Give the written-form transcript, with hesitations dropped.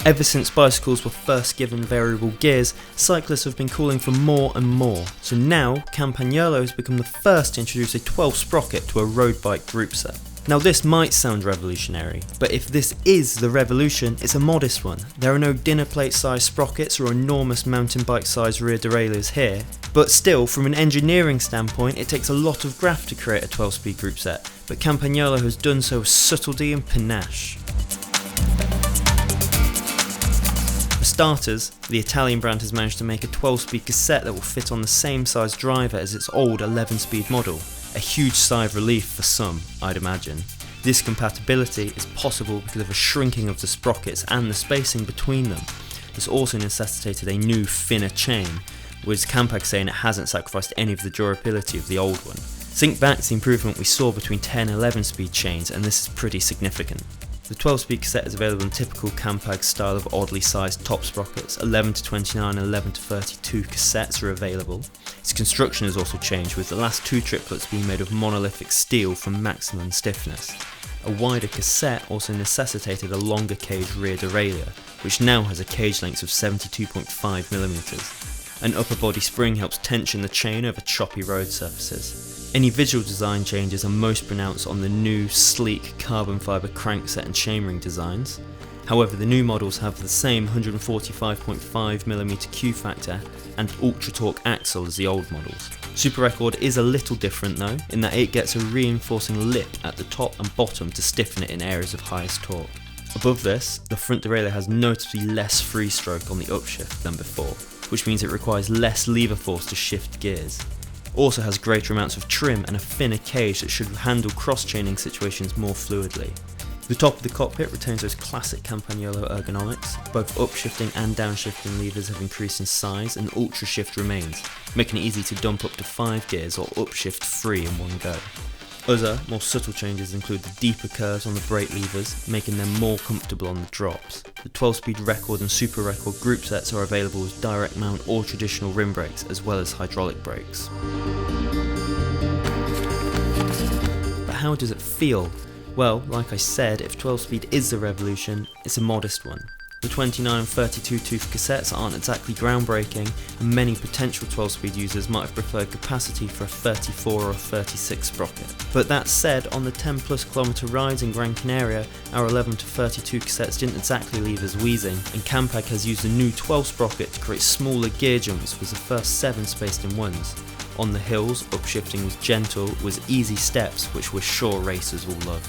Ever since bicycles were first given variable gears, cyclists have been calling for more and more. So now, Campagnolo has become the first to introduce a 12 sprocket to a road bike group set. Now this might sound revolutionary, but if this is the revolution, it's a modest one. There are no dinner plate sized sprockets or enormous mountain bike sized rear derailleurs here, but still, from an engineering standpoint, it takes a lot of graft to create a 12-speed group set, but Campagnolo has done so with subtlety and panache. For starters, the Italian brand has managed to make a 12-speed cassette that will fit on the same size driver as its old 11-speed model. A huge sigh of relief for some, I'd imagine. This compatibility is possible because of a shrinking of the sprockets and the spacing between them. This also necessitated a new, thinner chain, with Campag saying it hasn't sacrificed any of the durability of the old one. Think back to the improvement we saw between 10 and 11 speed chains, and this is pretty significant. The 12-speed cassette is available in typical Campag style of oddly sized top sprockets. 11 to 29 and 11 to 32 cassettes are available. Its construction has also changed, with the last two triplets being made of monolithic steel for maximum stiffness. A wider cassette also necessitated a longer cage rear derailleur, which now has a cage length of 72.5mm. An upper body spring helps tension the chain over choppy road surfaces. Any visual design changes are most pronounced on the new, sleek carbon fibre crankset and chainring designs. However, the new models have the same 145.5mm Q factor and ultra torque axle as the old models. Super Record is a little different though, in that it gets a reinforcing lip at the top and bottom to stiffen it in areas of highest torque. Above this, the front derailleur has noticeably less free stroke on the upshift than before, which means it requires less lever force to shift gears. Also has greater amounts of trim and a thinner cage that should handle cross-chaining situations more fluidly. The top of the cockpit retains those classic Campagnolo ergonomics. Both upshifting and downshifting levers have increased in size, and ultra shift remains, making it easy to dump up to 5 gears or upshift 3 in one go. Other, more subtle changes include the deeper curves on the brake levers, making them more comfortable on the drops. The 12-speed Record and Super Record group sets are available with direct mount or traditional rim brakes, as well as hydraulic brakes. But how does it feel? Well, like I said, if 12-speed is the revolution, it's a modest one. The 29 and 32 tooth cassettes aren't exactly groundbreaking, and many potential 12-speed users might have preferred capacity for a 34 or a 36 sprocket. But that said, on the 10 plus kilometre rides in Gran Canaria, our 11 to 32 cassettes didn't exactly leave us wheezing, and Campag has used a new 12 sprocket to create smaller gear jumps, with the first 7 spaced in ones. On the hills, upshifting was gentle, with easy steps which we're sure racers will love.